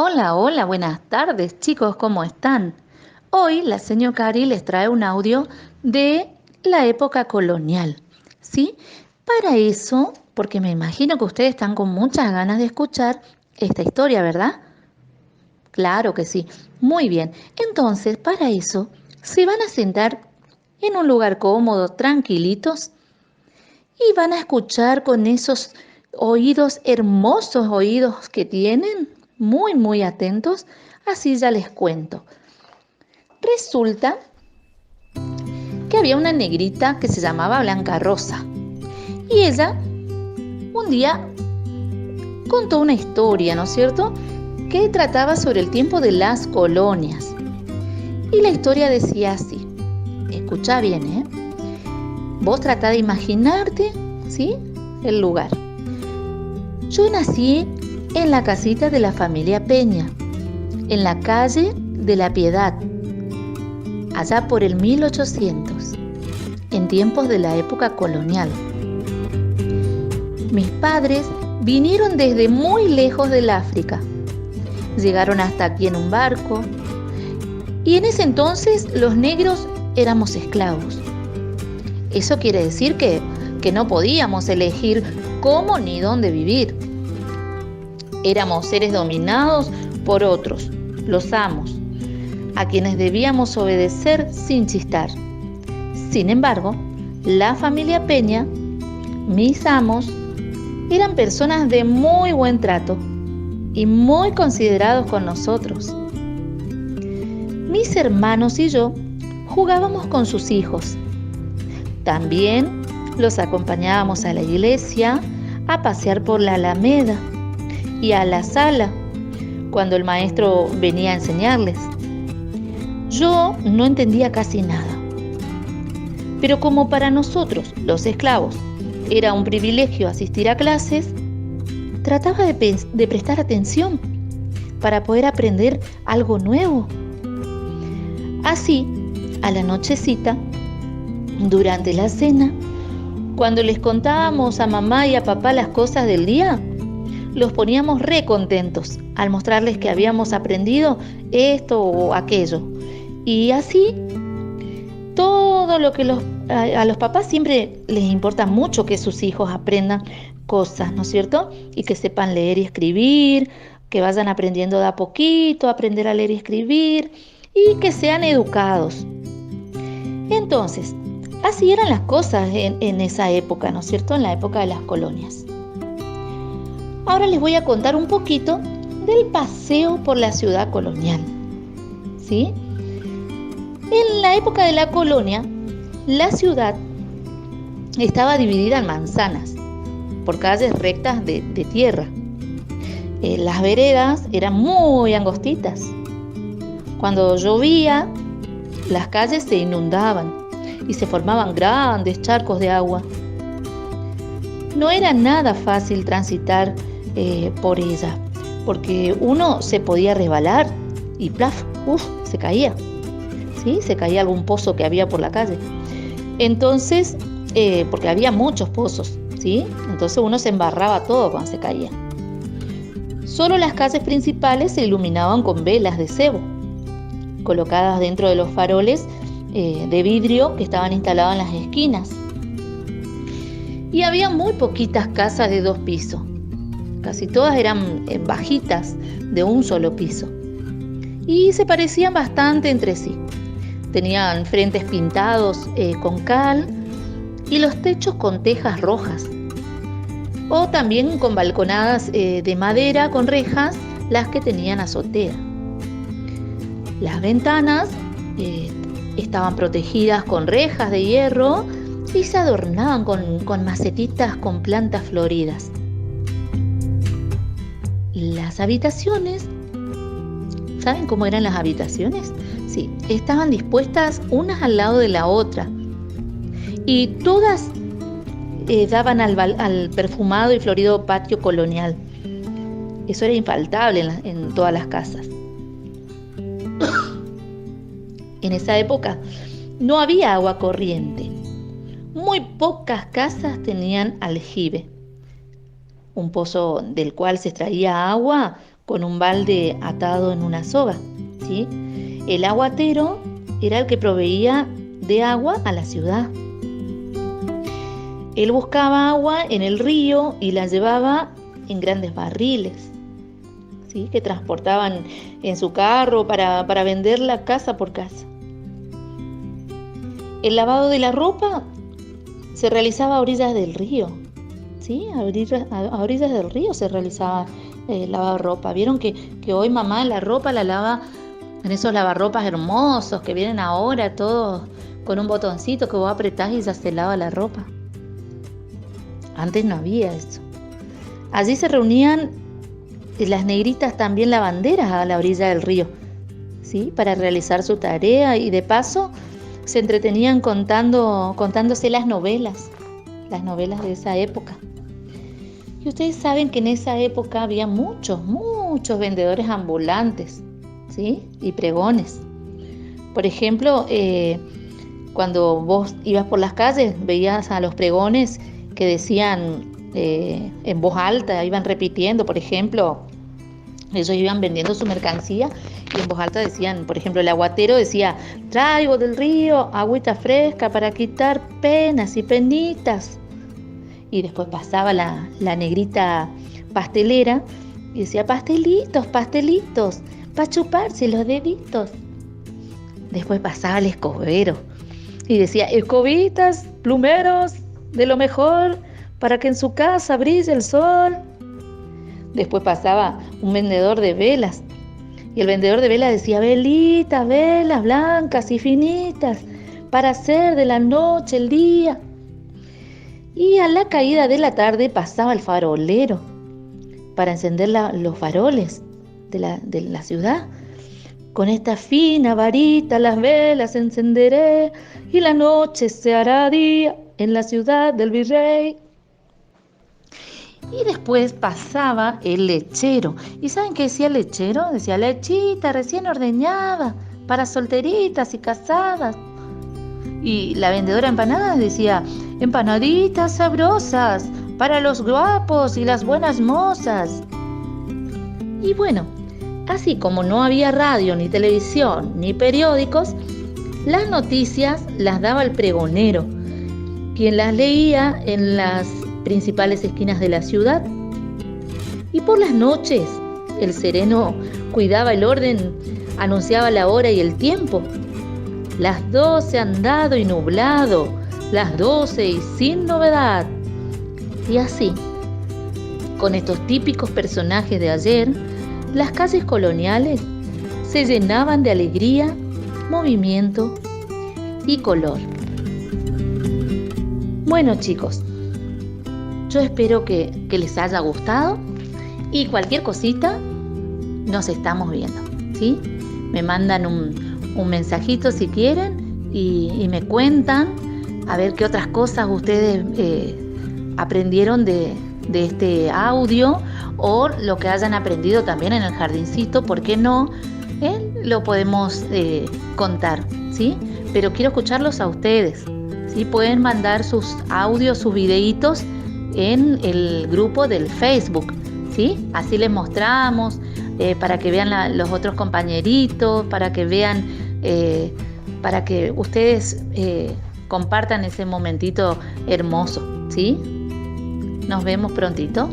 Hola, hola, buenas tardes chicos, ¿cómo están? Hoy la señora Cari les trae un audio de la época colonial, ¿sí? Para eso, porque me imagino que ustedes están con muchas ganas de escuchar esta historia, ¿verdad? Claro que sí, muy bien. Entonces, para eso, se van a sentar en un lugar cómodo, tranquilitos, y van a escuchar con esos oídos, hermosos oídos que tienen, muy, muy atentos. Así ya les cuento. Resulta que había una negrita que se llamaba Blanca Rosa. Y ella un día contó una historia, ¿no es cierto?, que trataba sobre el tiempo de las colonias. Y la historia decía así. Escucha bien, ¿eh? Vos tratá de imaginarte, ¿sí?, el lugar. Yo nací en la casita de la familia Peña, en la calle de la Piedad, allá por el 1800, en tiempos de la época colonial. Mis padres vinieron desde muy lejos del África. Llegaron hasta aquí en un barco y en ese entonces los negros éramos esclavos. Eso quiere decir que no podíamos elegir cómo ni dónde vivir. Éramos seres dominados por otros, los amos, a quienes debíamos obedecer sin chistar. Sin embargo, la familia Peña, mis amos, eran personas de muy buen trato y muy considerados con nosotros. Mis hermanos y yo jugábamos con sus hijos. También los acompañábamos a la iglesia, a pasear por la Alameda y a la sala cuando el maestro venía a enseñarles. Yo no entendía casi nada, pero como para nosotros, los esclavos, era un privilegio asistir a clases, trataba de prestar atención para poder aprender algo nuevo. Así, a la nochecita, durante la cena, cuando les contábamos a mamá y a papá las cosas del día, los poníamos re contentos al mostrarles que habíamos aprendido esto o aquello. Y así, todo lo que a los papás siempre les importa mucho que sus hijos aprendan cosas, ¿no es cierto? Y que sepan leer y escribir, que vayan aprendiendo de a poquito, aprender a leer y escribir, y que sean educados. Entonces, así eran las cosas en esa época, ¿no es cierto? En la época de las colonias. Ahora les voy a contar un poquito del paseo por la ciudad colonial, ¿sí? En la época de la colonia, la ciudad estaba dividida en manzanas, por calles rectas de tierra. Las veredas eran muy angostitas. Cuando llovía, las calles se inundaban y se formaban grandes charcos de agua. No era nada fácil transitar por ella, porque uno se podía resbalar y plaf, se caía. ¿Sí? Se caía algún pozo que había por la calle. Entonces, porque había muchos pozos, ¿sí? Entonces uno se embarraba todo cuando se caía. Solo las calles principales se iluminaban con velas de cebo, colocadas dentro de los faroles de vidrio que estaban instalados en las esquinas. Y había muy poquitas casas de 2 pisos. Casi todas eran bajitas, de un solo piso. Y se parecían bastante entre sí. Tenían frentes pintados con cal y los techos con tejas rojas. O también con balconadas de madera con rejas, las que tenían azotea. Las ventanas estaban protegidas con rejas de hierro y se adornaban con macetitas con plantas floridas. Las habitaciones, ¿saben cómo eran las habitaciones? Sí, estaban dispuestas unas al lado de la otra y todas daban al perfumado y florido patio colonial. Eso era infaltable en todas las casas. En esa época no había agua corriente. Muy pocas casas tenían aljibe, un pozo del cual se extraía agua con un balde atado en una soga, ¿sí? El aguatero era el que proveía de agua a la ciudad. Él buscaba agua en el río y la llevaba en grandes barriles, ¿sí? Que transportaban en su carro para venderla casa por casa. El lavado de la ropa se realizaba a orillas del río, ¿sí? A orillas del río se realizaba el lavado de ropa. Vieron que hoy mamá la ropa la lava en esos lavarropas hermosos que vienen ahora, todos con un botoncito que vos apretás y ya se lava la ropa. Antes no había eso. Allí se reunían las negritas también lavanderas a la orilla del río, ¿sí? Para realizar su tarea, y de paso se entretenían contándose las novelas de esa época. Y ustedes saben que en esa época había muchos vendedores ambulantes, ¿sí? Y pregones. Por ejemplo, cuando vos ibas por las calles, veías a los pregones que decían en voz alta, iban repitiendo, por ejemplo, ellos iban vendiendo su mercancía y en voz alta decían, por ejemplo, el aguatero decía: traigo del río agüita fresca para quitar penas y penitas. Y después pasaba la negrita pastelera y decía: pastelitos, pastelitos, para chuparse los deditos. Después pasaba el escobero y decía: escobitas, plumeros, de lo mejor, para que en su casa brille el sol. Después pasaba un vendedor de velas y el vendedor de velas decía: velitas, velas blancas y finitas, para hacer de la noche el día. Y a la caída de la tarde pasaba el farolero para encender los faroles de la ciudad. Con esta fina varita las velas encenderé y la noche se hará día en la ciudad del virrey. Y después pasaba el lechero. ¿Y saben qué decía el lechero? Decía: lechita recién ordeñada, para solteritas y casadas. Y la vendedora de empanadas decía: empanaditas sabrosas, para los guapos y las buenas mozas. Y bueno, así como no había radio, ni televisión, ni periódicos, las noticias las daba el pregonero, quien las leía en las principales esquinas de la ciudad. Y por las noches, el sereno cuidaba el orden, anunciaba la hora y el tiempo. Las 12 han dado y nublado, las 12 y sin novedad. Y así, con estos típicos personajes de ayer, las calles coloniales se llenaban de alegría, movimiento y color. Bueno, chicos, yo espero que les haya gustado, y cualquier cosita nos estamos viendo, ¿sí? Me mandan un mensajito si quieren y me cuentan a ver qué otras cosas ustedes aprendieron de este audio, o lo que hayan aprendido también en el jardincito, ¿por qué no? Lo podemos contar, ¿sí? Pero quiero escucharlos a ustedes, ¿sí? Pueden mandar sus audios, sus videitos en el grupo del Facebook, ¿sí? Así les mostramos, para que vean los otros compañeritos, para que vean, para que ustedes compartan ese momentito hermoso, ¿sí? Nos vemos prontito.